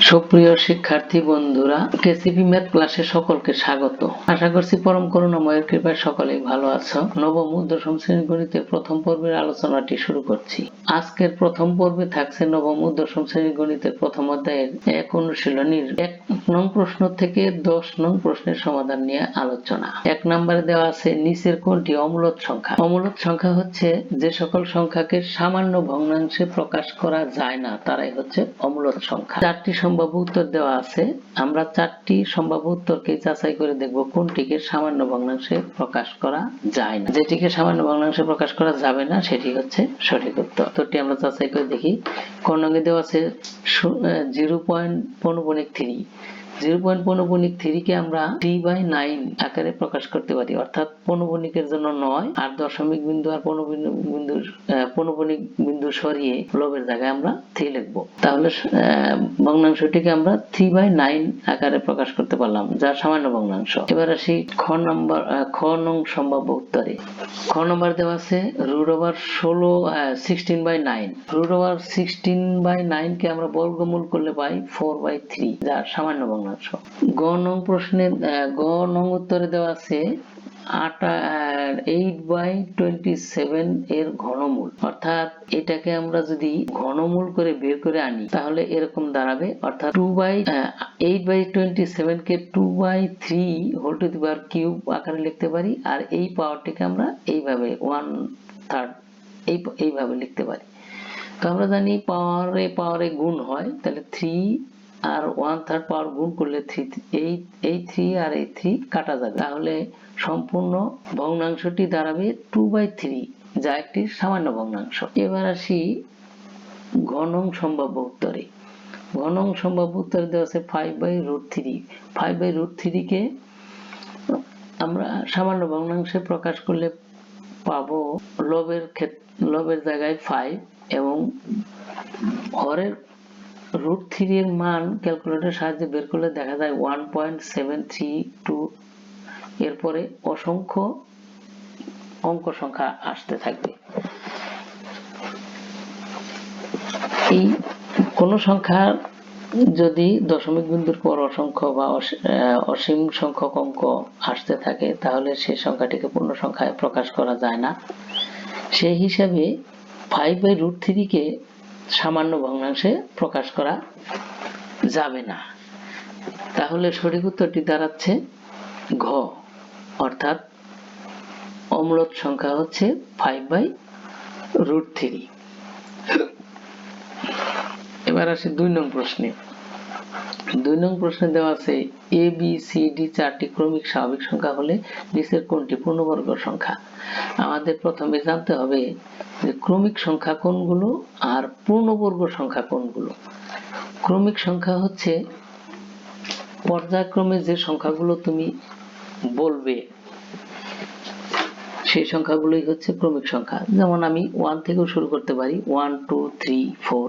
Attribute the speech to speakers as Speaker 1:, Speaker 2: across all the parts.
Speaker 1: সুপ্রিয় শিক্ষার্থী বন্ধুরা, কেসিপি ম্যাথ ক্লাসে সকলকে স্বাগত। আশা করছি পরম করুণাময়ের কৃপায় সকলেই ভালো আছো। নবম ও দশম শ্রেণীর গণিতের প্রথম পর্বের আলোচনাটি শুরু করছি। আজকের প্রথম পর্বে থাকছে নবম ও দশম শ্রেণীর গণিতের প্রথম অধ্যায়ের এক অনুশীলনীর 1 নং প্রশ্ন থেকে 10 নং প্রশ্নের সমাধান নিয়ে আলোচনা। 1 নম্বরে দেওয়া আছে নিচের কোনটি অমূলদ সংখ্যা। অমূলদ সংখ্যা হচ্ছে যে সকল সংখ্যাকে সামান্য ভগ্নাংশে প্রকাশ করা যায় না তারাই হচ্ছে অমূলদ সংখ্যা। 4টি সম্ভাব্য উত্তর দেওয়া আছে। আমরা 4টি সম্ভাব্য উত্তরকে যাচাই করে দেখব কোনটিকে সামান্য ভগ্নাংশে প্রকাশ করা যায় না। যেটিকে সামান্য ভগ্নাংশে প্রকাশ করা যাবে না সেটি হচ্ছে সঠিক উত্তর। উত্তরটি আমরা যাচাই করে দেখি। ক নঙ্গে দেওয়া আছে 0.3। 0.3 কে আমরা 3/9 আকারে প্রকাশ করতে পারি, অর্থাৎ পৌনঃপুনিকের জন্য 9 আর দশমিক বিন্দু আর পৌনঃপুনিক বিন্দু সরিয়ে লবের জায়গায় আমরা 3 লিখব। তাহলে ভগ্নাংশটিকে আমরা 3/9 আকারে প্রকাশ করতে পারলাম, যা সামান্য ভগ্নাংশ। এবার আসি খ নং সম্ভাব্য উত্তরে। খ নম্বর দেওয়া আছে √16/9। √16/9 কে আমরা বর্গমূল করলে পাই 4/3, যা সামান্য ভগ্নাংশ। গ নং প্রশ্নের গ নং উত্তরে দেওয়া আছে 8/27 এর ঘনমূল, অর্থাৎ এটাকে আমরা যদি ঘনমূল করে বের করে আনি তাহলে এরকম দাঁড়াবে, অর্থাৎ 8/27 কে 2/3 whole to the power cube আকারে লিখতে পারি, আর এই পাওয়ারটিকে আমরা এইভাবে 1/3 এইভাবে লিখতে পারি। তো আমরা জানি পাওয়ারে গুণ হয়, তাহলে 3 আর 1/3 পাওয়ার গুণ করলে 3, এই 3 আর এই 3 কাটা যাবে, তাহলে সম্পূর্ণ ভগ্নাংশটি দাঁড়াবে 2/3, যা একটি সামান্য ভগ্নাংশ। এবার আসি ঘ নং সম্ভাব্য উত্তরে। ঘ নং সম্ভাব্য উত্তরে দেওয়া আছে 5/√3। 5/√3 কে আমরা সামান্য ভগ্নাংশে প্রকাশ করলে পাবো লবের জায়গায় 5 এবং হরের √3 এর মান ক্যালকুলেটরের সাহায্যে বের করলে দেখা যায় 1.732। এরপরে অসংখ্য অঙ্ক সংখ্যা আসতে থাকবে। এই কোন সংখ্যা যদি দশমিক বিন্দুর পর অসংখ্য বা অসীম সংখ্যক অঙ্ক আসতে থাকে তাহলে সেই সংখ্যাটিকে পূর্ণ সংখ্যায় প্রকাশ করা যায় না। সেই হিসাবে 5/√3 কে সামান্য ভগ্নাংশে প্রকাশ করা যাবে না। তাহলে সঠিক উত্তরটি দাঁড়াচ্ছে ঘ, অর্থাৎ অমূলদ সংখ্যা হচ্ছে 5/√3। এবার আসি 2 নং প্রশ্নে। 2 নং প্রশ্নে দেওয়া আছে a b c d 4টি ক্রমিক স্বাভাবিক সংখ্যা হলে নিচের কোনটি পূর্ণবর্গ সংখ্যা। আমাদের প্রথমে জানতে হবে যে ক্রমিক সংখ্যা কোনগুলো আর পূর্ণবর্গ সংখ্যা কোনগুলো। ক্রমিক সংখ্যা হচ্ছে পর্যায়ক্রমে যে সংখ্যাগুলো তুমি বলবে সেই সংখ্যাগুলোই হচ্ছে ক্রমিক সংখ্যা। যেমন আমি 1 থেকেও শুরু করতে পারি, 1 2 3 4,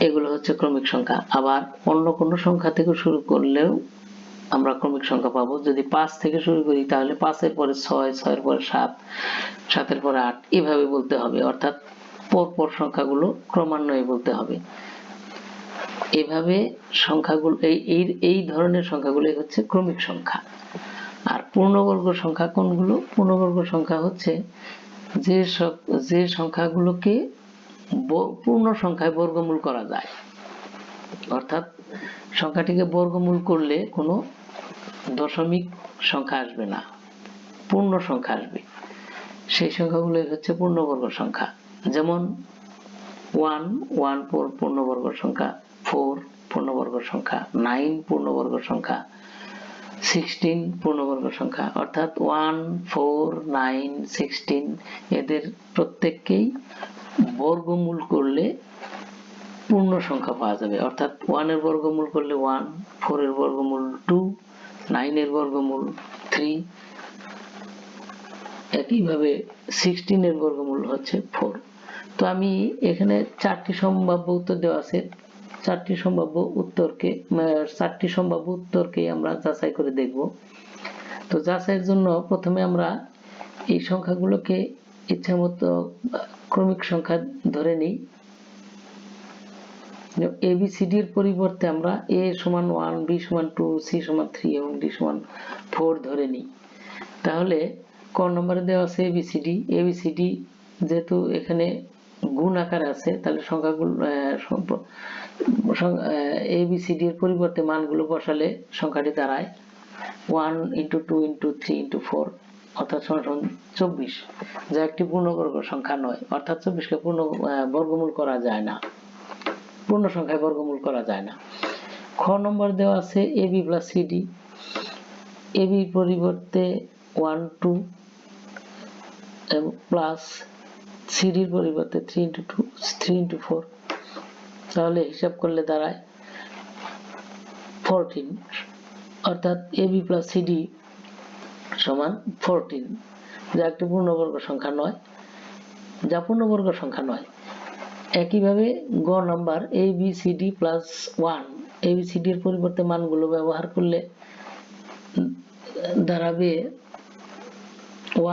Speaker 1: এগুলো হচ্ছে ক্রমিক সংখ্যা। আবার অন্য কোনো সংখ্যা থেকে শুরু করলেও আমরা ক্রমিক সংখ্যা পাবো। যদি 5 থেকে শুরু করি তাহলে 5 এর পরে 6, 6 এর পরে 7, 7 এর পরে 8, এভাবে বলতে হবে, অর্থাৎ পরপর সংখ্যাগুলো ক্রমান্বয়ে বলতে হবে। এভাবে সংখ্যাগুলো এই ধরনের সংখ্যাগুলোই হচ্ছে ক্রমিক সংখ্যা। আর পূর্ণবর্গ সংখ্যা কোনগুলো? পূর্ণবর্গ সংখ্যা হচ্ছে যে সংখ্যাগুলোকে পূর্ণ সংখ্যায় বর্গমূল করা যায়, অর্থাৎ সংখ্যাটিকে বর্গমূল করলে কোনো দশমিক সংখ্যা আসবে না, পূর্ণ সংখ্যা আসবে। সেই সংখ্যাগুলোই হচ্ছে পূর্ণবর্গ সংখ্যা। যেমন 1 পূর্ণবর্গ সংখ্যা, 4 পূর্ণবর্গ সংখ্যা, 9 পূর্ণবর্গ সংখ্যা, 16 পূর্ণবর্গ সংখ্যা, অর্থাৎ 1 4 9 16 এদের প্রত্যেককেই বর্গমূল করলে পূর্ণ সংখ্যা পাওয়া যাবে, অর্থাৎ 1 এর বর্গমূল করলে 1, 4 এর বর্গমূল 2, 9 এর বর্গমূল 3, একইভাবে 16 এর বর্গমূল হচ্ছে 4। তো আমি এখানে 4টি সম্ভাব্য উত্তর দেওয়া আছে, 4টি সম্ভাব্য উত্তরকে আমরা যাচাই করে দেখব। তো যাচাইয়ের জন্য প্রথমে আমরা এই সংখ্যাগুলোকে ইচ্ছামতো ক্রমিক সংখ্যা ধরে নিই। ABCD এর পরিবর্তে আমরা A সমান 1, B সমান 2, C সমান 3 এবং D সমান 4 ধরে নিই। তাহলে ক নম্বরে দেওয়া আছে ABCD যেহেতু এখানে গুণ আকারে আছে, তাহলে সংখ্যাগুলো ABCD এর পরিবর্তে মানগুলো বসালে সংখ্যাটি দাঁড়ায় 1 × 2 × 3 × 4 অর্থাৎ সমান 24, যা একটি পূর্ণবর্গ সংখ্যা নয়, অর্থাৎ 24কে বর্গমূল করা যায় না, পূর্ণ সংখ্যায় বর্গমূল করা যায় না। খ নম্বর দেওয়া আছে AB + CD, AB এর পরিবর্তে 1 2 এবং প্লাস CD এর পরিবর্তে 3 × 2 3 × 4, তাহলে হিসাব করলে দাঁড়ায় 14, অর্থাৎ AB + CD সমান 14, যা একটি পূর্ণবর্গ সংখ্যা নয়, একইভাবে গ নাম্বার ABCD + 1, ABCD এর পরিবর্তে মানগুলো ব্যবহার করলে দাঁড়াবে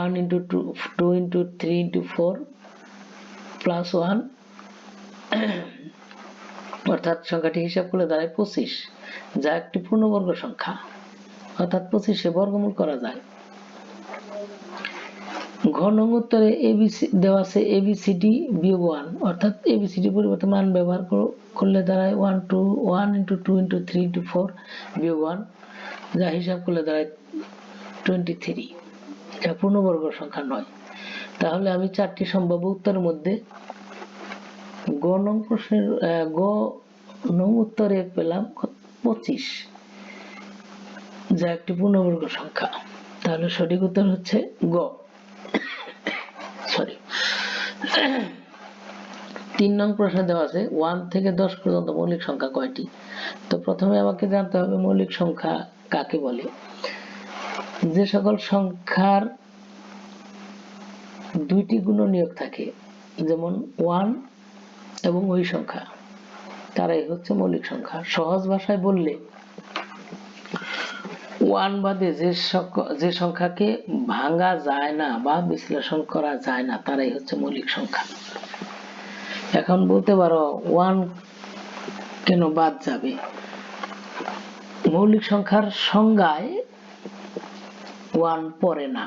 Speaker 1: 1 × 2 × 3 × 4 + 1, অর্থাৎ সংখ্যাটি হিসাব করলে দাঁড়ায় 25, যা একটি পূর্ণবর্গ সংখ্যা, অর্থাৎ 25 বর্গমূল করা যায়। ঘ নং উত্তরে দেওয়া আছে ABCD - 1, অর্থাৎ ABCD পরিবর্তে মান ব্যবহার করলে দাঁড়ায় 1 × 2 × 3 × 4 - 1, যা হিসাব করলে দাঁড়ায় 23, যা পূর্ণবর্গ সংখ্যা নয়। তাহলে আমি 4টি সম্ভাব্য উত্তরের মধ্যে গ নং উত্তরে পেলাম 25, যা একটি পূর্ণবর্গ সংখ্যা। তাহলে সঠিক উত্তর হচ্ছে গ। 3 নং প্রশ্নে দেওয়া আছে 1 থেকে 10 পর্যন্ত মৌলিক সংখ্যা কয়টি? তো প্রথমে আমাকে জানতে হবে মৌলিক সংখ্যা কাকে বলে। যে সকল সংখ্যার দুইটি গুণনীয়ক থাকে, যেমন 1 এবং ওই সংখ্যা, তারাই হচ্ছে মৌলিক সংখ্যা। সহজ ভাষায় বললে 1 বাদে যে সংখ্যাকে ভাঙা যায় না বা বিশ্লেষণ করা যায় না, তারাই হচ্ছে মৌলিক সংখ্যা। এখন বলতে পারো 1 কেন বাদ যাবে? মৌলিক সংখ্যার সংজ্ঞায় 1 পড়ে না।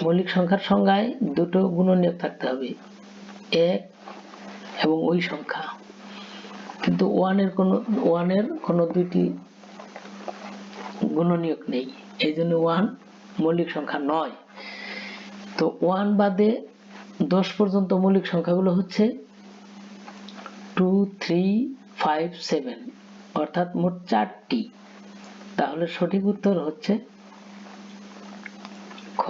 Speaker 1: মৌলিক সংখ্যার সংজ্ঞায় দুটো গুণনীয়ক থাকতে হবে, 1 এবং ওই সংখ্যা, কিন্তু 1 এর কোনো দুইটি গুণনীয়ক নেই, এই জন্য 1 মৌলিক সংখ্যা নয়। তো 1 বাদে 10 পর্যন্ত মৌলিক সংখ্যাগুলো হচ্ছে 2 3 5 7, অর্থাৎ মোট 4টি। তাহলে সঠিক উত্তর হচ্ছে খ।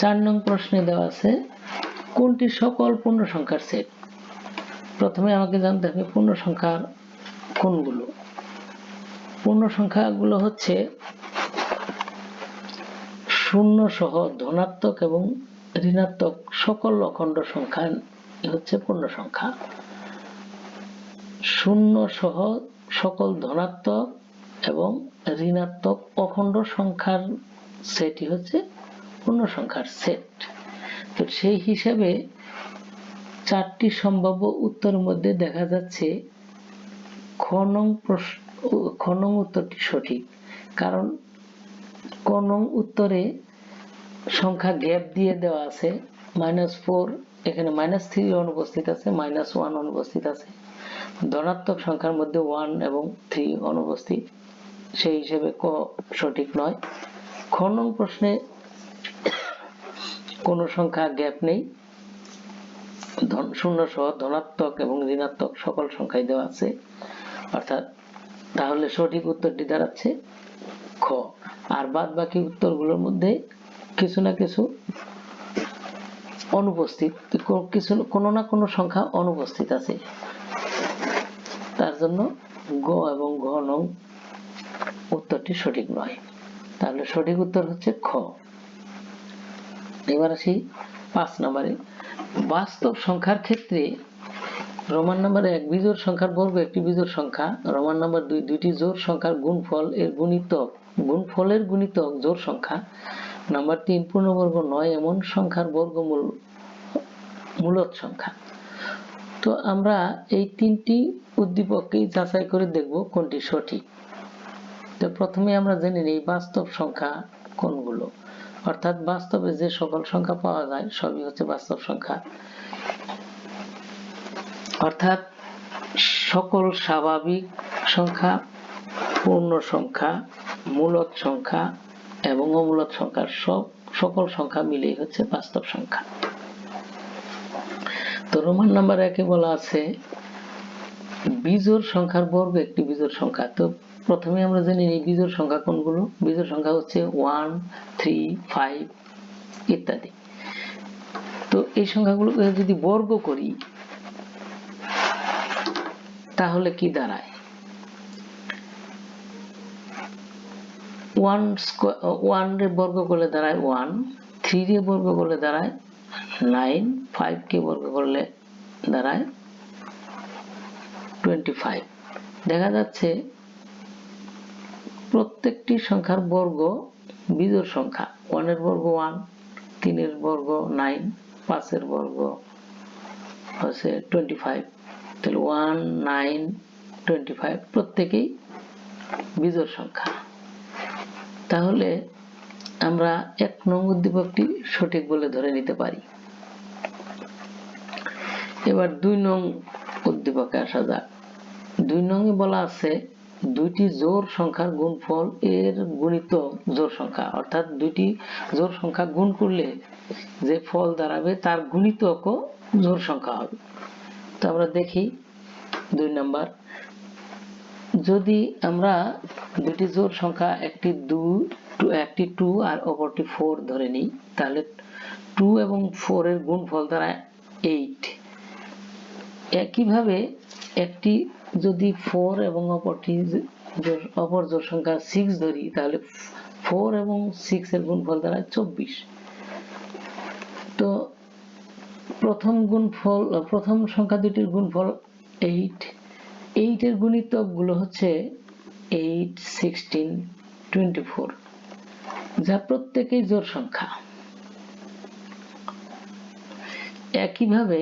Speaker 1: 4 নং প্রশ্নে দেওয়া আছে কোনটি সকল পূর্ণ সংখ্যার সেট? প্রথমে আমাকে জানতে হবে পূর্ণ সংখ্যার কোনগুলো। পূর্ণ সংখ্যাগুলো হচ্ছে শূন্য সহ ধনাত্মক এবং ঋণাত্মক সকল অখণ্ড সংখ্যা হচ্ছে পূর্ণ সংখ্যা। শূন্য সহ সকল ধনাত্মক এবং ঋণাত্মক অখণ্ড সংখ্যার সেটই হচ্ছে পূর্ণ সংখ্যার সেট। তো সেই হিসাবে 4টি সম্ভাব্য উত্তরের মধ্যে দেখা যাচ্ছে খ নং উত্তরটি সঠিক, কারণ ক নং উত্তরে সংখ্যা গ্যাপ দিয়ে দেওয়া আছে -4, এখানে -3 অনুপস্থিত আছে, -1 অনুপস্থিত আছে, ধনাত্মক সংখ্যার মধ্যে 1 এবং 3 অনুপস্থিত, সেই হিসেবে ক সঠিক নয়। খ নং প্রশ্নে কোন সংখ্যা গ্যাপ নেই, শূন্য সহ ধনাত্মক এবং ঋণাত্মক সকল সংখ্যাই দেওয়া আছে, অর্থাৎ তাহলে সঠিক উত্তরটি দাঁড়াচ্ছে খ। আর বাদ বাকি উত্তরগুলোর মধ্যে কিছু না কিছু অনুপস্থিত, কোনো না কোনো সংখ্যা অনুপস্থিত আছে, তার জন্য গ এবং ঘ নং উত্তরটি সঠিক নয়। তাহলে সঠিক উত্তর হচ্ছে খ। এবার আসি 5 নম্বরে। বাস্তব সংখ্যার ক্ষেত্রে রোমান নাম্বার 1 বিজোড় সংখ্যার বর্গ একটি বিজোড় সংখ্যা, রোমান নাম্বার 2 দুইটি জোড় সংখ্যার গুণফলের গুণিতক জোড় সংখ্যা, নাম্বার 3 পূর্ণবর্গ নয় এমন সংখ্যার বর্গমূল মূলদ সংখ্যা। তো আমরা এই তিনটি উদ্দীপককেই যাচাই করে দেখব কোনটি সঠিক। তো প্রথমে আমরা জেনে নিই বাস্তব সংখ্যা কোনগুলো, অর্থাৎ বাস্তবে যে সকল সংখ্যা পাওয়া যায় সবই হচ্ছে বাস্তব সংখ্যা, অর্থাৎ সকল স্বাভাবিক সংখ্যা, পূর্ণ সংখ্যা, মূলদ সংখ্যা এবং অমূলদ সংখ্যা সকল সংখ্যা মিলেই হচ্ছে বাস্তব সংখ্যা। তো রোমান নাম্বার 1 এ বলা আছে বিজোড় সংখ্যার বর্গ একটি বিজোড় সংখ্যা। তো প্রথমে আমরা জেনে নিই বিজোড় সংখ্যা কোনগুলো। বিজোড় সংখ্যা হচ্ছে 1, 3, 5 ইত্যাদি। তো এই সংখ্যাগুলোকে যদি বর্গ করি তাহলে কি দাঁড়ায়? 1 রে বর্গ করলে দাঁড়ায় 1, 3 রে বর্গ করলে দাঁড়ায় 9, 5 কে বর্গ করলে দাঁড়ায় 25। দেখা যাচ্ছে প্রত্যেকটি সংখ্যার বর্গ বিজোড় সংখ্যা। 1 এর বর্গ 1, 3 এর বর্গ 9, 5 এর বর্গ হচ্ছে 25। তাহলে 1, 9, 25 প্রত্যেকেই বিজোড় সংখ্যা। তাহলে আমরা 1 নং উদ্দীপকটি সঠিক বলে ধরে নিতে পারি। এবার 2 নং উদ্দীপকে আসা যাক। 2 নং এ বলা আছে দুইটি জোড় সংখ্যার গুণফল এর গুণিতক জোড় সংখ্যা, অর্থাৎ দুইটি জোড় সংখ্যা গুণ করলে যে ফল দাঁড়াবে তার গুণিতকও জোড় সংখ্যা হবে। তো আমরা দেখি 2 নাম্বার, যদি আমরা দুটি জোড় সংখ্যা একটি 2 আর অপরটি 4 ধরে নিই, তাহলে 2 এবং 4 এর গুণফল দাঁড়ায় 8। একইভাবে একটি যদি 4 এবং অপর জোড় সংখ্যা 6 ধরি, তাহলে 4 এবং 6 এর গুণফল দাঁড়ায় 24। তো প্রথম সংখ্যা দুটির গুণফল 8 এর গুণিতক গুলো হচ্ছে 8, 16, 24, যা প্রত্যেকেই জোড় সংখ্যা। একইভাবে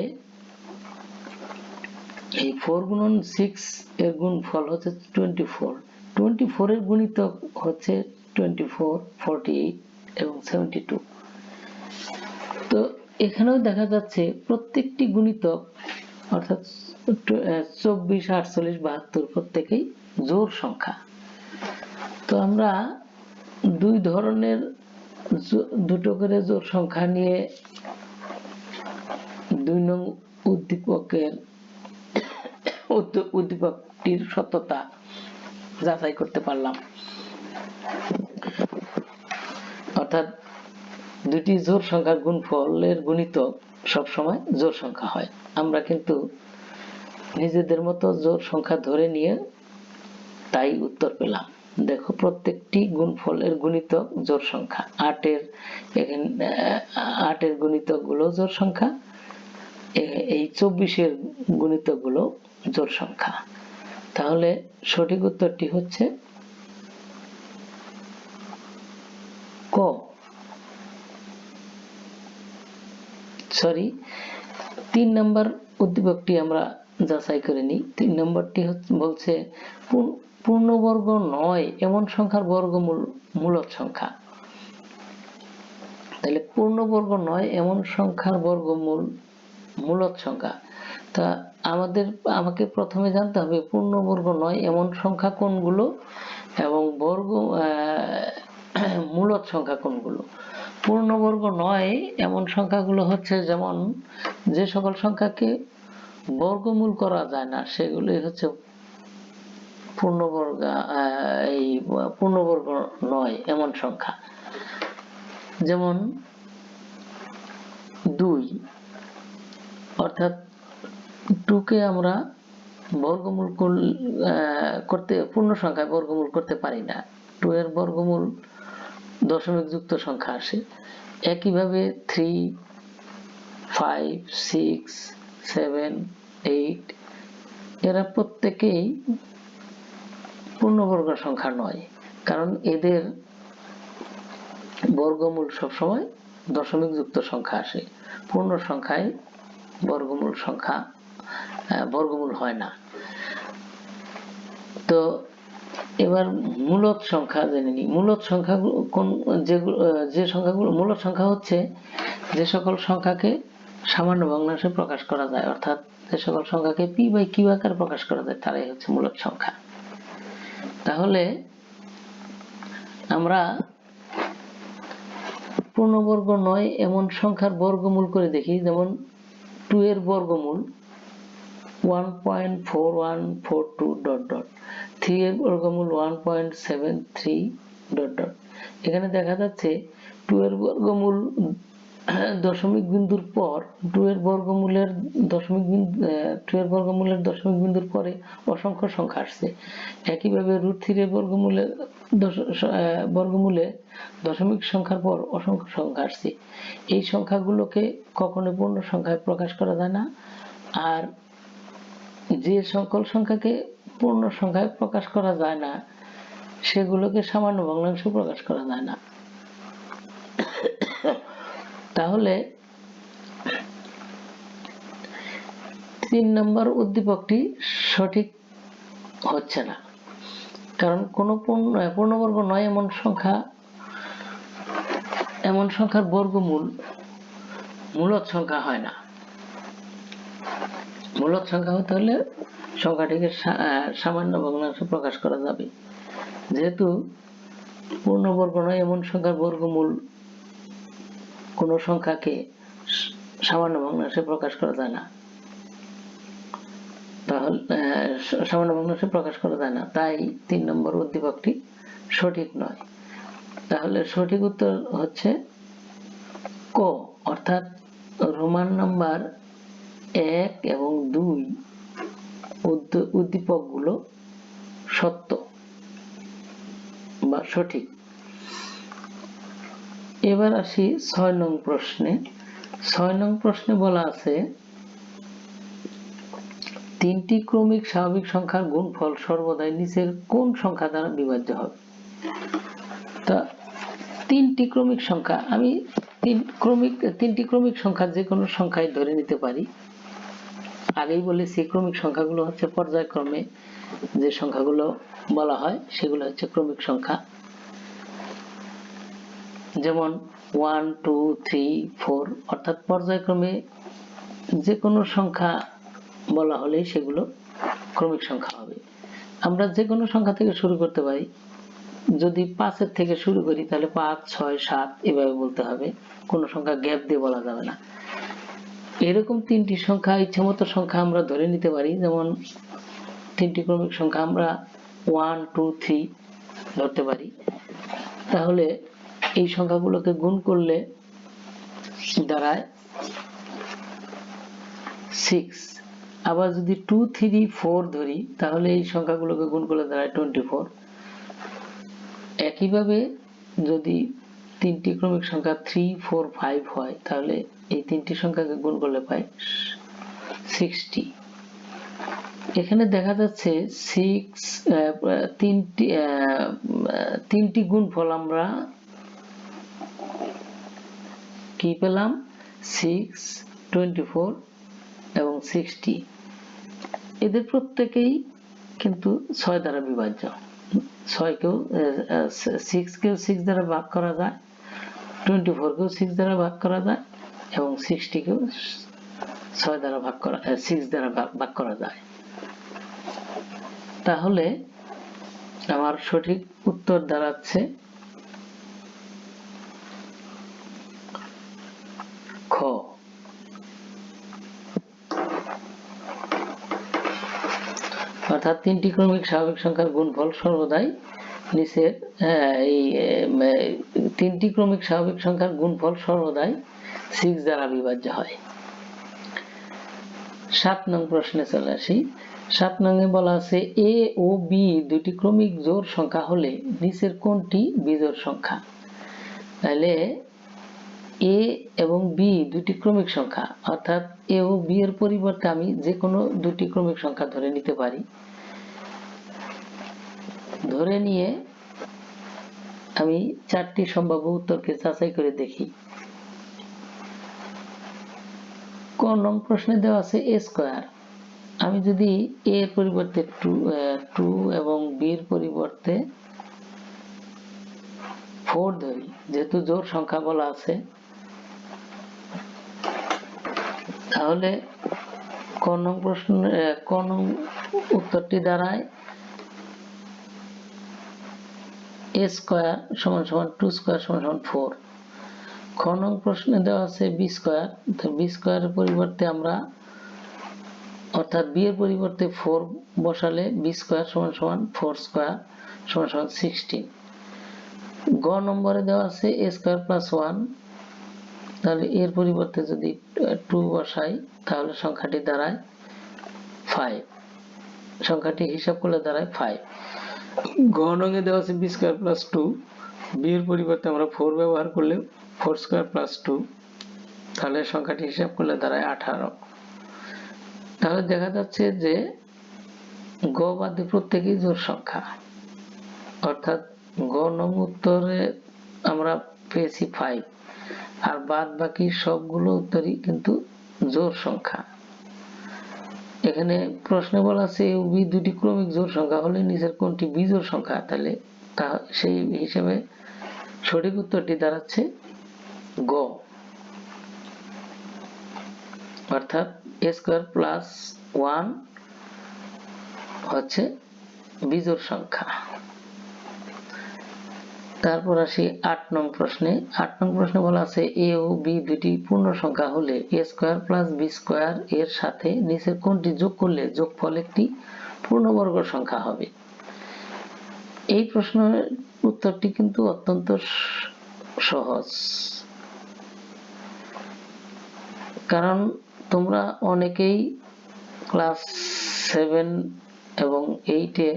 Speaker 1: এই 4 গুণন 6 এর গুণফল হচ্ছে 24 এর গুণিতক হচ্ছে 24, 48 এবং 72। তো এখানেও দেখা যাচ্ছে প্রত্যেকটি গুণিতক অর্থাৎ 24, 48, 72 প্রত্যেকেই জোড় সংখ্যা। তো আমরা দুটো করে জোড় সংখ্যা নিয়ে 2 নং উদ্দীপকটির সত্যতা যাচাই করতে পারলাম। অর্থাৎ দুটি জোড় সংখ্যার গুণফলের গুণিতক সবসময় জোড় সংখ্যা হয়। আমরা কিন্তু নিজেদের মতো জোড় সংখ্যা ধরে নিয়ে তাই উত্তর পেলাম। দেখো প্রত্যেকটি গুণফলের গুণিতক জোড় সংখ্যা। 8 এর গুণিতক গুলো জোড় সংখ্যা, এই 24 এর গুণিতক গুলো জোড় সংখ্যা। তাহলে সঠিক উত্তরটি হচ্ছে ক। 3 নম্বর উদ্দীপকটি আমরা যাচাই করে নিই। 3 নম্বরটি বলছে পূর্ণবর্গ নয় এমন সংখ্যার বর্গমূল মূলদ সংখ্যা। তাহলে পূর্ণবর্গ নয় এমন সংখ্যার বর্গমূল মূলদ সংখ্যা। তা আমাকে প্রথমে জানতে হবে পূর্ণবর্গ নয় এমন সংখ্যা কোনগুলো এবং মূলদ সংখ্যা কোনগুলো। পূর্ণবর্গ নয় এমন সংখ্যাগুলো হচ্ছে যেমন যে সকল সংখ্যাকে বর্গমূল করা যায় না সেগুলোই হচ্ছে পূর্ণবর্গ নয় এমন সংখ্যা। যেমন 2, অর্থাৎ 2 কে আমরা বর্গমূল করতে পূর্ণ সংখ্যায় বর্গমূল করতে পারি না। 2 এর বর্গমূল দশমিক যুক্ত সংখ্যা আসে। একইভাবে 3, 5, 6, 7, 8 এরা প্রত্যেকেই পূর্ণবর্গ সংখ্যা নয়, কারণ এদের বর্গমূল সবসময় দশমিক যুক্ত সংখ্যা আসে। পূর্ণ সংখ্যায় বর্গমূল সংখ্যা বর্গমূল হয় না। তো এবার মূলদ সংখ্যা জেনে নিই। মূলদ সংখ্যা কোন যে সংখ্যাগুলো মূলদ সংখ্যা হচ্ছে যে সকল সংখ্যাকে সামান্য ভগ্নাংশে প্রকাশ করা যায়, অর্থাৎ যে সকল সংখ্যাকে পি বাই কিউ আকারে প্রকাশ করা যায় তারাই হচ্ছে মূলদ সংখ্যা। তাহলে আমরা পূর্ণবর্গ নয় এমন সংখ্যার বর্গমূল করে দেখি। যেমন 2 এর বর্গমূল 1.4142 ... 3 এর বর্গমূল 1.73 ... এখানে দেখা যাচ্ছে 2 এর বর্গমূল দশমিক বিন্দুর পর 2 এর বর্গমূলের দশমিক বিন্দুর পরে অসংখ্য সংখ্যা আসছে। একইভাবে √3 এর বর্গমূলে দশমিক সংখ্যার পর অসংখ্য সংখ্যা আসছে। এই সংখ্যাগুলোকে কখনো পূর্ণ সংখ্যায় প্রকাশ করা যায় না। আর যে সকল সংখ্যাকে পূর্ণ সংখ্যায় প্রকাশ করা যায় না সেগুলোকে সামান্য ভগ্নাংশে প্রকাশ করা যায় না। তাহলে 3 নম্বর উদ্দীপকটি সঠিক হচ্ছে না, কারণ কোন পূর্ণবর্গ নয় এমন সংখ্যার বর্গমূল মূলদ সংখ্যা হয় না। মূলদ সংখ্যা হতে হলে সংখ্যাটিকে সামান্য ভগ্নাংশে প্রকাশ করা যাবে। যেহেতু পূর্ণবর্গ নয় এমন সংখ্যার বর্গমূল কোন সংখ্যাকে সামান্য ভগ্নাংশে প্রকাশ করা যায় না, তাই 3 নম্বর উদ্দীপকটি সঠিক নয়। তাহলে সঠিক উত্তর হচ্ছে ক, অর্থাৎ রোমান নাম্বার 1 এবং 2 উদ্দীপকগুলো সত্য বা সঠিক। এবার আসি 6 নং প্রশ্নে। 6 নং প্রশ্নে বলা আছে 3টি ক্রমিক স্বাভাবিক সংখ্যার গুণফল সর্বদাই নিচের কোন সংখ্যা দ্বারা বিভাজ্য হবে? তা 3টি ক্রমিক সংখ্যা, আমি 3টি ক্রমিক সংখ্যা যে কোনো সংখ্যায় ধরে নিতে পারি। আগেই বলেছি ক্রমিক সংখ্যাগুলো হচ্ছে পর্যায়ক্রমে যে সংখ্যাগুলো বলা হয় সেগুলো হচ্ছে ক্রমিক সংখ্যা। যেমন 1 2 3 4, অর্থাৎ পর্যায়ক্রমে যে কোনো সংখ্যা বলা হলে সেগুলো ক্রমিক সংখ্যা হবে। আমরা যে কোনো সংখ্যা থেকে শুরু করতে পারি। যদি 5 এর থেকে শুরু করি তাহলে 5 6 7 এভাবে বলতে হবে, কোনো সংখ্যা গ্যাপ দিয়ে বলা যাবে না। এরকম 3টি সংখ্যা ইচ্ছামতো সংখ্যা আমরা ধরে নিতে পারি। যেমন 3টি ক্রমিক সংখ্যা আমরা 1 2 3 ধরতে পারি। তাহলে এই সংখ্যাগুলোকে গুণ করলে দাঁড়ায় 6। আবার যদি 2 3 4 ধরি তাহলে এই সংখ্যাগুলোকে গুণ করলে দাঁড়ায় 24। একইভাবে যদি 3টি ক্রমিক সংখ্যা 3 4 5 হয় তাহলে এই 3টি সংখ্যাকে গুণ করলে পাই 60। এখানে দেখা যাচ্ছে 3টি গুণফল আমরা কি পেলাম? 6 24 এবং 60। এদের প্রত্যেকেই কিন্তু 6 দ্বারা বিভাজ্য। 6 কেও 6 দ্বারা ভাগ করা যায়, 24 কেও 6 দ্বারা ভাগ করা যায় এবং 60 কেও 6 দ্বারা ভাগ করা যায়। তাহলে আমার সঠিক উত্তর দাঁড়াচ্ছে খ। অর্থাৎ 3টি ক্রমিক স্বাভাবিক সংখ্যার গুণফল সর্বদাই নিচের 3টি ক্রমিক স্বাভাবিক সংখ্যার গুণফল সর্বদাই 6 দ্বারা বিভাজ্য হয়। 7 নং প্রশ্নে চলে আসি। 7 নং-এ বলা আছে a ও b দুটি ক্রমিক জোড় সংখ্যা হলে নিচের কোনটি বিজোড় সংখ্যা? তাহলে a এবং b দুটি ক্রমিক সংখ্যা, অর্থাৎ a ও b এর পরিবর্তে আমি যে কোনো দুটি ক্রমিক সংখ্যা ধরে নিতে পারি। ধরে নিয়ে আমি 4টি সম্ভাব্য উত্তরকে যাচাই করে দেখি। ক নং প্রশ্নে দেওয়া আছে a স্কয়ার। আমি যদি a এর পরিবর্তে 2 এবং b এর পরিবর্তে 4 ধরি, যেহেতু জোড় সংখ্যা বলা আছে, তাহলে ক নং উত্তরটি দাঁড়ায় a স্কয়ার সমান সমান 2 স্কয়ার সমান সমান 4। খ নং প্রশ্নে দেওয়া আছে b স্কয়ার, তো b স্কয়ারের পরিবর্তে আমরা অর্থাৎ b এর পরিবর্তে 4 বসালে b স্কয়ার সমান সমান 4 স্কয়ার সমান সমান 16। গ নম্বরে দেওয়া আছে a স্কয়ার প্লাস 1, তাহলে এর পরিবর্তে যদি 2 বসাই তাহলে সংখ্যাটি দাঁড়ায় 5, সংখ্যাটি হিসাব করলে দাঁড়ায় 5। গ নঙে দেওয়া আছে b স্কয়ার প্লাস 2, b এর পরিবর্তে আমরা 4 ব্যবহার করলে 4 স্কয়ার প্লাস 2, তাহলে সংখ্যাটি হিসাব করলে দাঁড়ায় 18। তাহলে দেখা যাচ্ছে যে গ বাদে প্রত্যেকই জোড় সংখ্যা, অর্থাৎ গ নং উত্তরে আমরা পেয়েছি 5, আর বাদ বাকি সবগুলো উত্তরই কিন্তু জোড় সংখ্যা। এখানে প্রশ্নে বলা আছে a ও b দুটি ক্রমিক জোড় সংখ্যা হলে নিচের কোনটি বিজোড় সংখ্যা, তাহলে সেই হিসেবে সঠিক উত্তরটি দাঁড়াচ্ছে গ, অর্থাৎ a স্কয়ার প্লাস 1 হচ্ছে বিজোড় সংখ্যা। তারপর আসি 8 নং প্রশ্নে। 8 নং প্রশ্নে বলা আছে a ও b দুটি পূর্ণ সংখ্যা হলে a square plus b square এর সাথে নিচের কোনটি যোগ করলে যোগফল একটি পূর্ণবর্গ সংখ্যা হবে। এই প্রশ্নের উত্তরটি কিন্তু অত্যন্ত সহজ, কারণ তোমরা অনেকেই ক্লাস 7 এবং 8 এ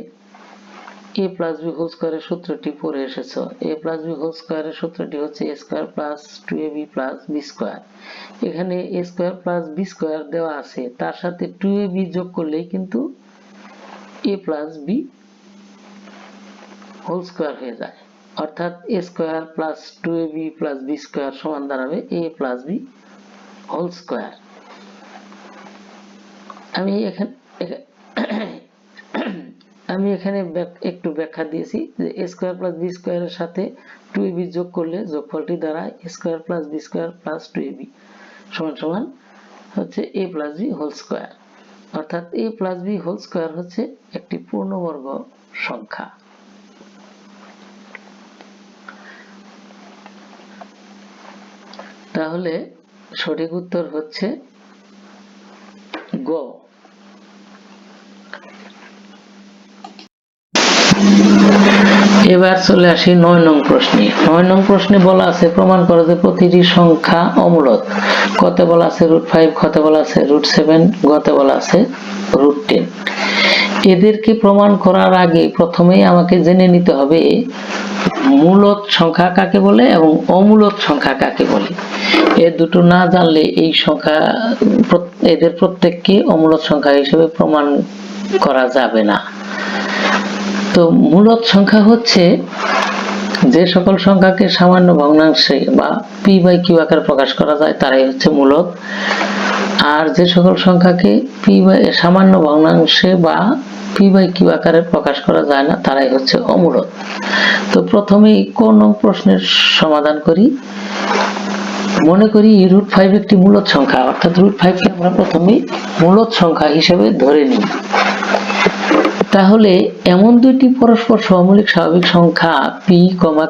Speaker 1: a প্লাস b হোল স্কয়ারের সূত্রটি পড়ে এসেছো। a প্লাস b হোল স্কয়ারের সূত্রটি হচ্ছে a square plus 2ab plus b square. এখানে a square plus b square দেওয়া আছে, তার সাথে 2ab যোগ করলেই কিন্তু a plus b whole square হয়ে যায়, অর্থাৎ a square plus 2ab plus b square সমান দাঁড়াবে a plus b whole square. আমি এখানে একটু ব্যাখ্যা দিয়েছি যে a স্কয়ার প্লাস b স্কয়ারের সাথে 2ab যোগ করলে যোগফলটি দাঁড়ায় a square plus b square plus 2ab সমান সমান হচ্ছে a plus b whole square, অর্থাৎ a plus b whole square হচ্ছে একটি পূর্ণবর্গ সংখ্যা। তাহলে সঠিক উত্তর হচ্ছে গ। এবার চলে আসি 9 নং প্রশ্নে। 9 নং প্রশ্নে বলা আছে প্রমাণ করো যে প্রতিটি সংখ্যা অমূলদ। কতে বলা আছে √5, খতে বলা আছে √7, গতে বলা আছে √10। এদেরকে প্রমাণ করার আগে প্রথমেই আমাকে জেনে নিতে হবে মূলদ সংখ্যা কাকে বলে এবং অমূলদ সংখ্যা কাকে বলে। এই দুটো না জানলে এই সংখ্যা এদের প্রত্যেককে অমূলদ সংখ্যা হিসেবে প্রমাণ করা যাবে না। তো মূলদ সংখ্যা হচ্ছে যে সকল সংখ্যাকে সামান্য ভগ্নাংশে বা p/q আকারে প্রকাশ করা যায় তারাই হচ্ছে মূলদ, আর যে সকল সংখ্যাকে সামান্য ভগ্নাংশে বা p/q আকারে প্রকাশ করা যায় না তারাই হচ্ছে অমূলদ। তো প্রথমে কোন প্রশ্নের সমাধান করি। মনে করি √5 একটি মূলদ সংখ্যা, অর্থাৎ √5 কে আমরা প্রথমে মূলদ সংখ্যা হিসেবে ধরে নিই। তাহলে এমন দুইটি পরস্পর সহমূলক স্বাভাবিক সংখ্যা p,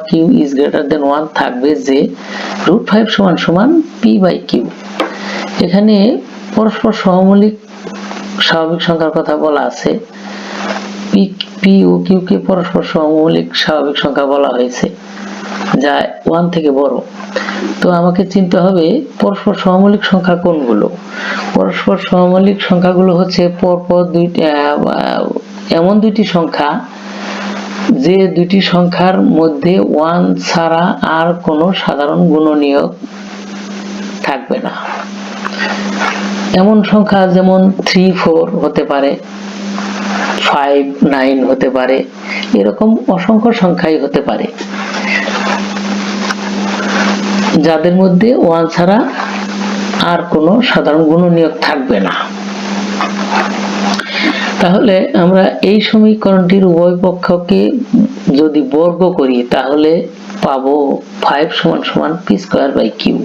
Speaker 1: q is greater than 1 থাকবে যে √5 সমান সমান p/q। এখানে পরস্পর সহমূলক স্বাভাবিক সংখ্যার কথা বলা আছে, p ও q কে পরস্পর সহমূলক স্বাভাবিক সংখ্যা বলা হয়েছে যা 1 থেকে বড়। তো আমাকে চিনতে হবে পরস্পর সহমূলক সংখ্যা কোনগুলো। পরস্পর সহমূলক সংখ্যাগুলো হচ্ছে পরপর এমন দুইটি সংখ্যা যে দুইটি সংখ্যার মধ্যে 1 ছাড়া আর কোনো সাধারণ গুণনীয়ক থাকবে না। এমন সংখ্যা যেমন 3, 4 হতে পারে, 5, 9 হতে পারে, এরকম অসংখ্য সংখ্যাই হতে পারে যাদের মধ্যে 1 ছাড়া আর কোনো সাধারণ গুণনীয়ক থাকবে না। তাহলে আমরা এই সমীকরণটির উভয় পক্ষকে যদি বর্গ করি তাহলে পাবো 5 সমান সমান পি স্কয়ার বাই কিউ।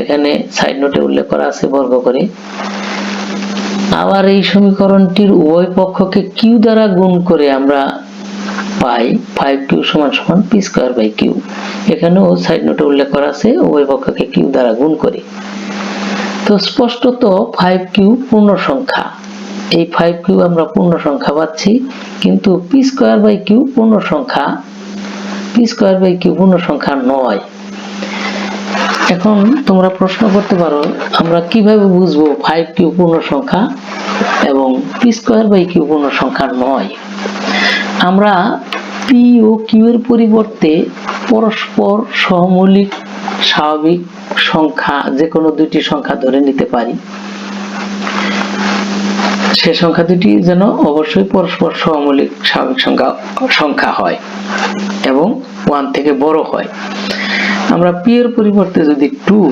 Speaker 1: এখানে সাইড নোটে উল্লেখ করা আছে বর্গ করে। আবার এই সমীকরণটির উভয় পক্ষকে কিউ দ্বারা গুণ করে আমরা পাই 5q সমান সমান পি স্কয়ার বাই কিউ। এখানেও সাইড নোটে উল্লেখ করা আছে উভয় পক্ষকে কিউ দ্বারা গুণ করে। তো স্পষ্টত 5q পূর্ণ সংখ্যা, এই 5q আমরা পূর্ণ সংখ্যা পাচ্ছি, কিন্তু পি স্কয়ার বাই কিউ পূর্ণ সংখ্যা, পি স্কয়ার বাই কিউ পূর্ণ সংখ্যা নয়। এখন তোমরা প্রশ্ন করতে পারো আমরা কিভাবে বুঝবো 5q পূর্ণ সংখ্যা এবং পি স্কয়ার বাই কিউ পূর্ণ সংখ্যা নয়? আমরা পি ও কিউ এর পরিবর্তে পরস্পর সহমৌলিক স্বাভাবিক সংখ্যা যে কোনো দুটি সংখ্যা ধরে নিতে পারি। সে সংখ্যা দুটি যেন অবশ্যই পরস্পর সহমৌলিক স্বাভাবিক সংখ্যা হয় এবং 1 থেকে বড় হয়। আমরা পি এর পরিবর্তে যদি 2,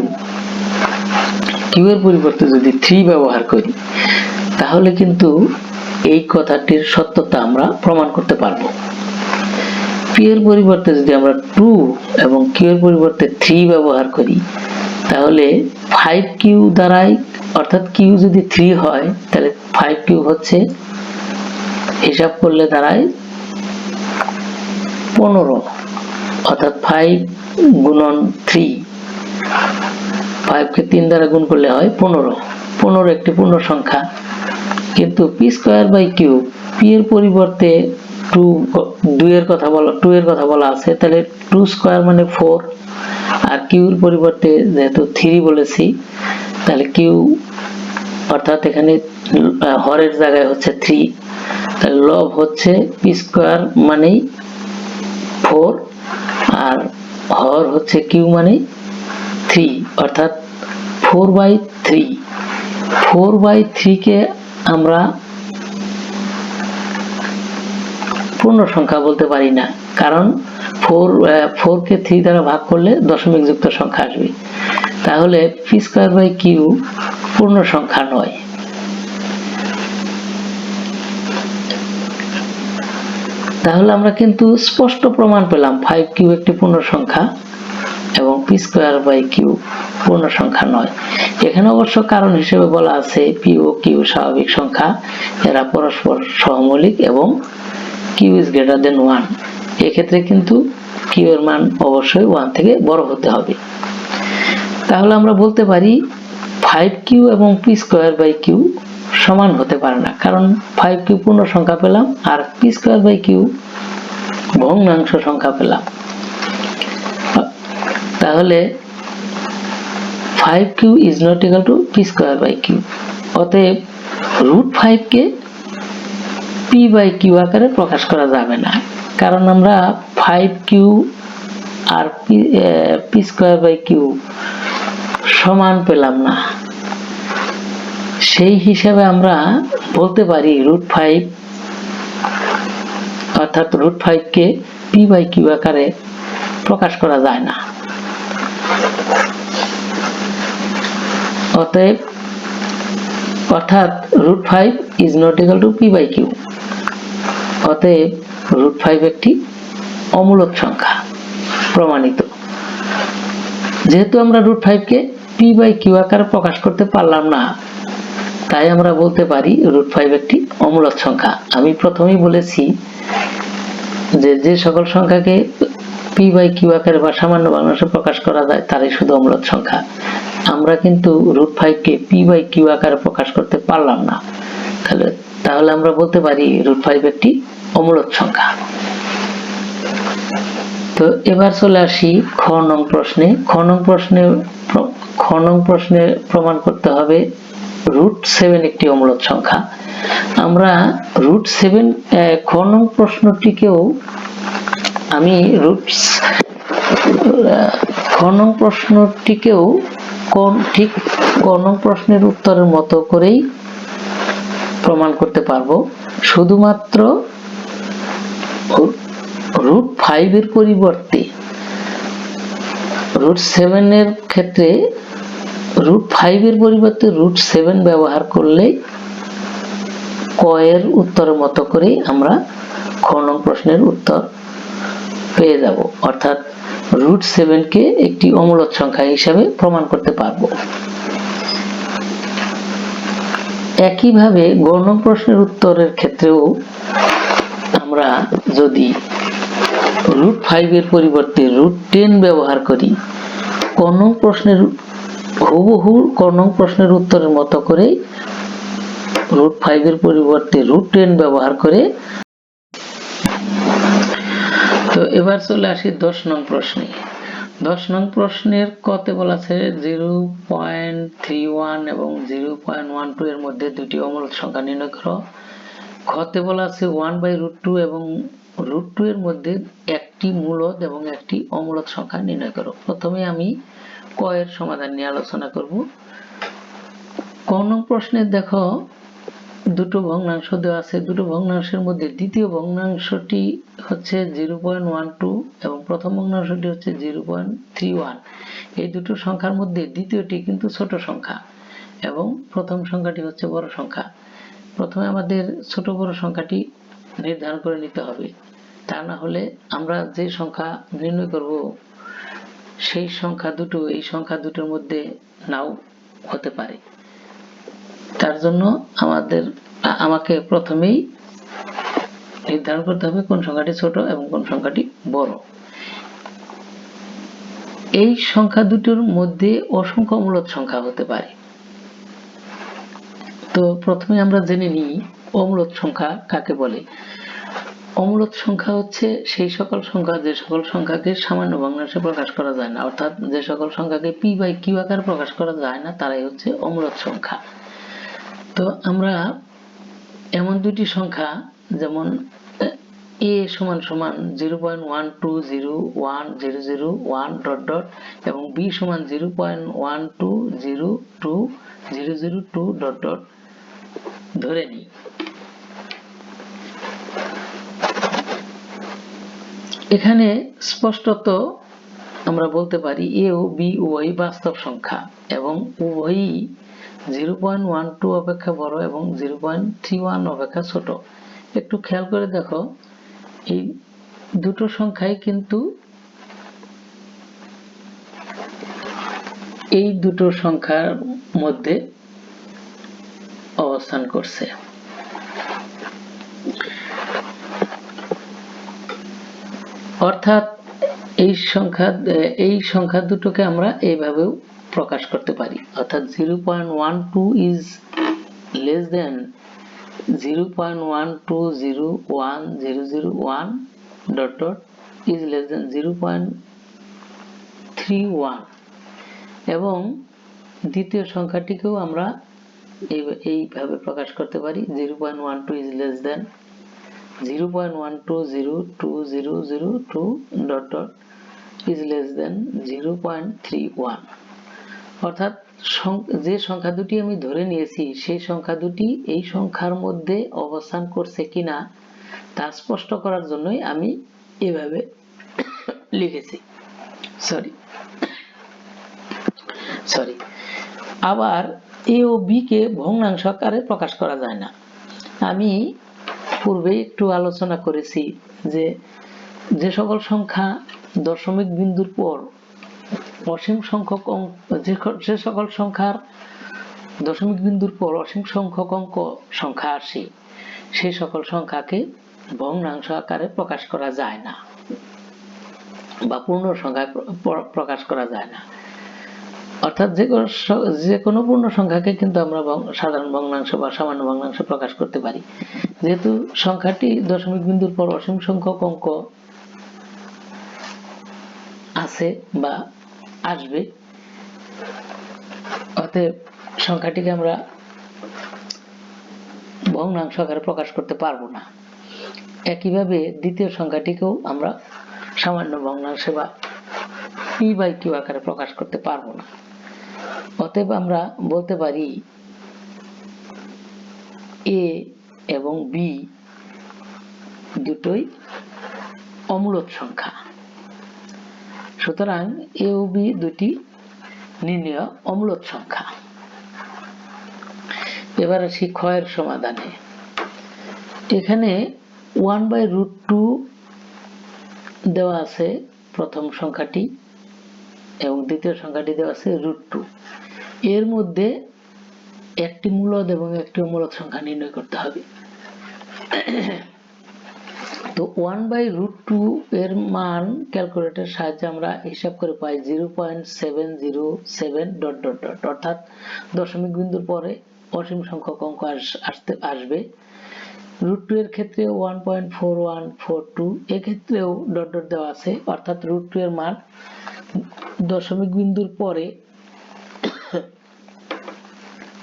Speaker 1: কিউ এর পরিবর্তে যদি 3 ব্যবহার করি তাহলে কিন্তু এই কথাটির সত্যতা আমরা প্রমাণ করতে পারবো। পি এর পরিবর্তে যদি আমরা 2 এবং কিউ এর পরিবর্তে 3 ব্যবহার করি তাহলে 5q দ্বারাই, অর্থাৎ কিউ যদি 3 হয় তাহলে 5q হচ্ছে, হিসাব করলে দাঁড়ায় 15, অর্থাৎ 5 গুণন 3, 5 কে 3 দ্বারা গুণ করলে হয় 15 একটি পূর্ণ সংখ্যা। কিন্তু P square by Q, P এর পরিবর্তে 2 এর কথা বলা আছে, তাহলে 2 স্কয়ার মানে 4, আর কিউ এর পরিবর্তে যেহেতু 3 বলেছি তাহলে কিউ, অর্থাৎ এখানে হরের জায়গায় হচ্ছে 3, তাহলে লব হচ্ছে পি স্কয়ার মানেই 4 আর হর হচ্ছে কিউ মানে 3, অর্থাৎ 4/3। 4/3 কে আমরা পূর্ণ সংখ্যা বলতে পারি না, কারণ 4 কে 3 দ্বারা ভাগ করলে দশমিক যুক্ত সংখ্যা আসবে। তাহলে পি স্কয়ার বাই কিউ পূর্ণ সংখ্যা নয়। তাহলে আমরা কিন্তু স্পষ্ট প্রমাণ পেলাম 5q একটি পূর্ণ সংখ্যা এবং পি স্কয়ার বাই কিউ পূর্ণ সংখ্যা নয়। এখানে অবশ্য কারণ হিসেবে বলা আছে পি ও কিউ স্বাভাবিক সংখ্যা, এরা পরস্পর সহমৌলিক এবং কিউ ইজ গ্রেটার দেন 1। এক্ষেত্রে কিন্তু কিউ এর মান অবশ্যই 1 থেকে বড় হতে হবে। তাহলে আমরা বলতে পারি 5q এবং পি স্কয়ার বাই কিউ সমান হতে পারে না, কারণ 5q পূর্ণ সংখ্যা পেলাম আর পি স্কয়ার বাই কিউ ভগ্নাংশ সংখ্যা পেলাম। তাহলে 5q is not equal to p square by q। অতএব √5 কে p by q আকারে প্রকাশ করা যাবে না, কারণ আমরা 5q R p square by q সমান পেলাম না। সেই হিসাবে আমরা বলতে পারি √5, অর্থাৎ √5 কে p by q আকারে প্রকাশ করা যায় না। অর্থাৎ √5 is not equal to p by q। অতএব √5 একটি অমূলক সংখ্যা, প্রমাণিত। যেহেতু আমরা √5 কে p by q আকারে প্রকাশ করতে পারলাম না, তাই আমরা বলতে পারি √5 একটি অমূলক সংখ্যা। আমি প্রথমেই বলেছি যে সকল সংখ্যাকে p by q আকারে বা সামান্য ভগ্নাংশে প্রকাশ করা যায় তারই শুধু অমূলক সংখ্যা। আমরা কিন্তু √5 কে p by q আকারে প্রকাশ করতে পারলাম না, তাহলে আমরা বলতে পারি √5 একটি অমূলক সংখ্যা। তো এবার চলে আসি খ নং প্রশ্নে। খ নং প্রশ্নে প্রমাণ করতে হবে √7 একটি অমূলক সংখ্যা। আমরা √7 খ নং প্রশ্নটিকেও আমি খ নং প্রশ্নটিকেও ঠিক ক নং প্রশ্নের উত্তরের মতো করেই প্রমাণ করতে পারবো, শুধুমাত্র √5 এর পরিবর্তে √7 এর ক্ষেত্রে √5 এর পরিবর্তে √7 ব্যবহার করলে ক এর উত্তরের মতো করে আমরা খ নং প্রশ্নের উত্তর পেয়ে যাব, অর্থাৎ √7 কে একটি অমূলদ সংখ্যা হিসেবে প্রমাণ করতে পারবো। একইভাবে গ নং প্রশ্নের উত্তরের ক্ষেত্রেও আমরা যদি √5 এর পরিবর্তে √10 ব্যবহার করি, ক নং প্রশ্নের হুবহু ক নং প্রশ্নের উত্তরের মতো করে √5 এর পরিবর্তে √10 ব্যবহার করে। তো এবার চলে আসি 10 নং প্রশ্নে। 10 নং প্রশ্নের কতে বলা আছে 0.31 এবং 0.12 এর মধ্যে দুটি অমূলদ সংখ্যা নির্ণয় করো। খতে বলা আছে 1/√2 এবং √2 এর মধ্যে একটি মূলদ এবং একটি অমূলদ সংখ্যা নির্ণয় করো। প্রথমে আমি ক এর সমাধান নিয়ে আলোচনা করব। ক নং প্রশ্নে দেখো দুটো ভগ্নাংশ দেওয়া আছে, দুটো ভগ্নাংশের মধ্যে দ্বিতীয় ভগ্নাংশটি হচ্ছে 0.12 এবং প্রথম ভগ্নাংশটি হচ্ছে 0.31। এই দুটো সংখ্যার মধ্যে দ্বিতীয়টি কিন্তু ছোট সংখ্যা এবং প্রথম সংখ্যাটি হচ্ছে বড় সংখ্যা। প্রথমে আমাদের ছোট বড় সংখ্যাটি নির্ধারণ করে নিতে হবে, তা না হলে আমরা যে সংখ্যা নির্ণয় করব সেই সংখ্যা দুটো এই সংখ্যা দুটোর মধ্যে নাও হতে পারে। তার জন্য আমাকে প্রথমেই নির্ধারণ করতে হবে কোন সংখ্যাটি ছোট এবং কোন সংখ্যাটি বড়। এই সংখ্যা দুটোর মধ্যে অসংখ্য অমূলদ সংখ্যা হতে পারে। তো প্রথমে আমরা জেনে নিই অমূলদ সংখ্যা কাকে বলে। অমূলদ সংখ্যা হচ্ছে সেই সকল সংখ্যা যে সকল সংখ্যাকে সামান্য ভগ্নাংশে প্রকাশ করা যায় না, অর্থাৎ যে সকল সংখ্যাকে p/q আকারে প্রকাশ করা যায় না তারাই হচ্ছে অমূলদ সংখ্যা। তো আমরা এমন দুটি সংখ্যা যেমন a = 0.12010001 এবং b = 0.12020002 ধরে নিই। এখানে স্পষ্টত আমরা বলতে পারি a ও b উভয়ই বাস্তব সংখ্যা এবং উভয়ই 0.12 অপেক্ষা বড় এবং 0.31 অপেক্ষা ছোট। একটু খেয়াল করে দেখো এই দুটো সংখ্যাই কিন্তু এই দুটো সংখ্যার মধ্যে অবস্থান করছে। অর্থাৎ এই সংখ্যা দুটোকে আমরা এইভাবেও প্রকাশ করতে পারি, অর্থাৎ 0.12 is less than 0.12010001 ... is less than 0.31 এবং দ্বিতীয় সংখ্যাটিকেও আমরা এইভাবে প্রকাশ করতে পারি 0.12 is less than 0.12020002 ... is less than 0.31। অর্থাৎ যে সংখ্যা দুটি আমি ধরে নিয়েছি সেই সংখ্যা দুটি এই সংখ্যার মধ্যে অবস্থান করছে কিনা তা স্পষ্ট করার জন্যই আমি এভাবে লিখেছি। সরি। আবার a ও b কে ভগ্নাংশ আকারে প্রকাশ করা যায় না। আমি পূর্বে একটু আলোচনা করেছি যে সকল সংখ্যা দশমিক বিন্দুর পর অসীম সংখ্যক যে সকল সংখ্যার দশমিক বিন্দুর পর অসীম সংখ্যক অঙ্ক সংখ্যা আসে সেই সকল সংখ্যাকে ভগ্নাংশ আকারে প্রকাশ করা যায় না বা পূর্ণ সংখ্যায় প্রকাশ করা যায় না। অর্থাৎ যে কোনো পূর্ণ সংখ্যাকে কিন্তু আমরা সাধারণ ভগ্নাংশ বা সামান্য ভগ্নাংশে প্রকাশ করতে পারি। যেহেতু সংখ্যাটি দশমিক বিন্দুর পর অসীম সংখ্যক অঙ্ক আছে বা আসবে, অতএব সংখ্যাটিকে আমরা ভগ্নাংশ আকারে প্রকাশ করতে পারবো না। একইভাবে দ্বিতীয় সংখ্যাটিকেও আমরা সামান্য ভগ্নাংশে বা p/q আকারে প্রকাশ করতে পারবো না। অতএব আমরা বলতে পারি a এবং b দুটোই অমূলদ সংখ্যা। সুতরাং a ও b দুটি নির্ণেয় অমূলদ সংখ্যা। এবার আসি খ এর সমাধানে। এখানে 1/√2 দেওয়া আছে প্রথম সংখ্যাটি এবং দ্বিতীয় সংখ্যাটি দেওয়া আছে √2। এর মধ্যে একটি মূলদ এবং একটি অমূলদ সংখ্যা নির্ণয় করতে হবে। তো 1/√2 এর মান ক্যালকুলেটরের সাহায্যে আমরা হিসাব করে পাই 0.707 ... অর্থাৎ দশমিক বিন্দুর পরে অসীম সংখ্যক অঙ্ক আসবে। √2 এর ক্ষেত্রে 1.4142, এক্ষেত্রেও ... দেওয়া আছে, অর্থাৎ √2 এর মান দশমিক বিন্দুর পরে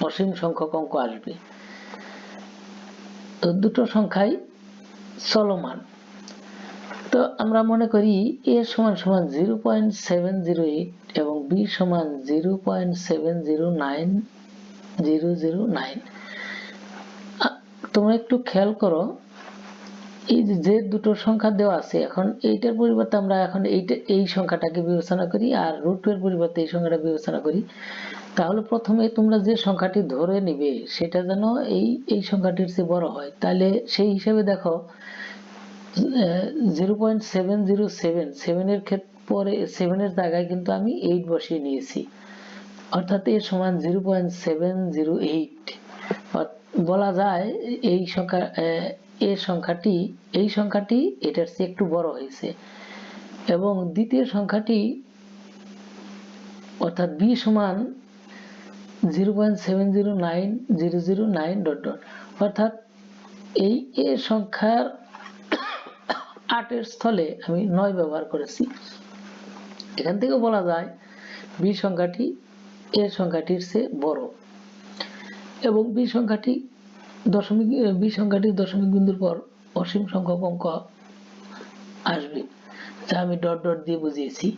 Speaker 1: অসীম সংখ্যক অঙ্ক আসবে। তো দুটো সংখ্যাই চলমান। তো আমরা মনে করি a = 0.708 এবং b = 0.709009। তোমরা একটু খেয়াল করো, এই যে দুটো সংখ্যা দেওয়া আছে, এখন এইটার পরিবর্তে আমরা এখন এই সংখ্যাটাকে বিবেচনা করি আর √2 এর পরিবর্তে এই সংখ্যাটা বিবেচনা করি। তাহলে প্রথমে তোমরা যে সংখ্যাটি ধরে নিবে সেটা যেন এই সংখ্যাটির চেয়ে বড় হয়। তাহলে সেই হিসাবে দেখো 0.707 এর পরে 7 এর জায়গায় কিন্তু আমি 8 বসিয়ে নিয়েছি, অর্থাৎ এর সমান 0.708। বলা যায় এই সংখ্যাটি এটার চেয়ে একটু বড় হয়েছে। এবং দ্বিতীয় সংখ্যাটি অর্থাৎ b = 0.709009. অর্থাৎ এই a সংখ্যার 8 এর স্থলে আমি 9 ব্যবহার করেছি। এখান থেকে বলা যায় b সংখ্যাটি a সংখ্যাটির চেয়ে বড় এবং b সংখ্যাটির দশমিক বিন্দুর পর অসীম সংখ্যক অঙ্ক আসবে, যা আমি ... দিয়ে বুঝিয়েছি।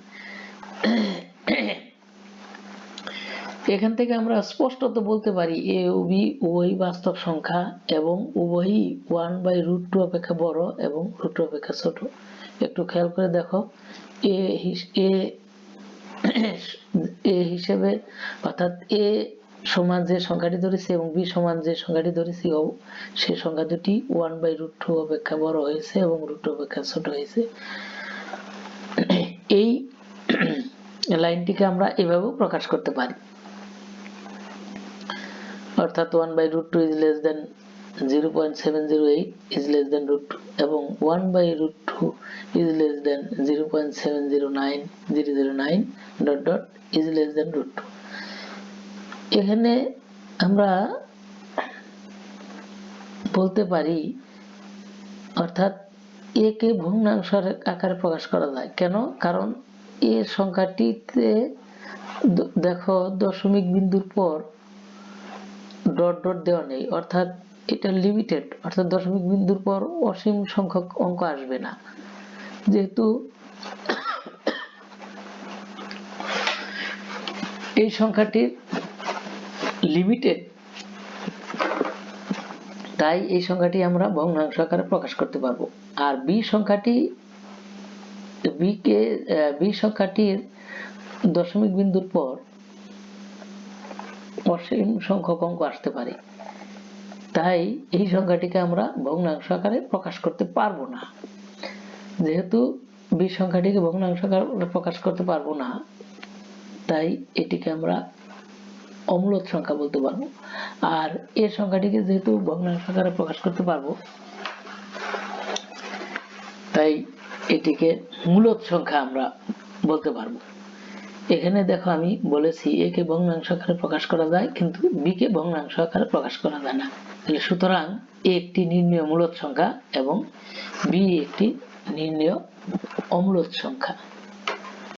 Speaker 1: এখান থেকে আমরা স্পষ্টত বলতে পারি a ও b উভয়ই বাস্তব সংখ্যা এবং উভয়ই 1/√2 অপেক্ষা বড় এবং √2 অপেক্ষা ছোট। একটু খেয়াল করে দেখো, a হিসেবে অর্থাৎ a সমান যে সংখ্যাটি ধরেছি এবং b সমান যে সংখ্যাটি ধরেছি সে সংখ্যা দুটি 1/√2 অপেক্ষা বড় হয়েছে এবং √2 অপেক্ষা ছোট হয়েছে। এই লাইনটিকে আমরা এভাবেও প্রকাশ করতে পারি, অর্থাৎ 1/√2 is less than 0.708 is less than √2 এবং 1/√2 is less than 0.709009 ... is less than √2। এখানে আমরা বলতে পারি, অর্থাৎ a কে ভগ্নাংশ আকারে প্রকাশ করা যায়। কেন? কারণ a সংখ্যাটিতে দেখো দশমিক বিন্দুর পর ... দেওয়া নেই, অর্থাৎ এটা লিমিটেড, অর্থাৎ দশমিক বিন্দুর পর অসীম সংখ্যক অঙ্ক আসবে না। যেহেতু এই সংখ্যাটির লিমিটেড, তাই এই সংখ্যাটি আমরা ভগ্নাংশ আকারে প্রকাশ করতে পারবো। আর b সংখ্যাটির দশমিক বিন্দুর পর অসীম সংখ্যক অঙ্ক আসতে পারে, তাই এই সংখ্যাটিকে আমরা ভগ্নাংশ আকারে প্রকাশ করতে পারবো না। যেহেতু b সংখ্যাটিকে ভগ্নাংশ আকারে প্রকাশ করতে পারবো না, তাই এটিকে আমরা অমূলদ সংখ্যা বলতে পারবো। আর এই সংখ্যাটিকে যেহেতু ভগ্নাংশ আকারে প্রকাশ করতে পারবো, তাই এটিকে মূলদ সংখ্যা আমরা বলতে পারবো। এখানে দেখো আমি বলেছি a কে ভগ্নাংশ আকারে প্রকাশ করা যায়, কিন্তু b কে ভগ্নাংশ আকারে প্রকাশ করা যায় না। সুতরাং a একটি নির্ণেয় মূলদ সংখ্যা এবং b একটি নির্ণেয় অমূলদ সংখ্যা।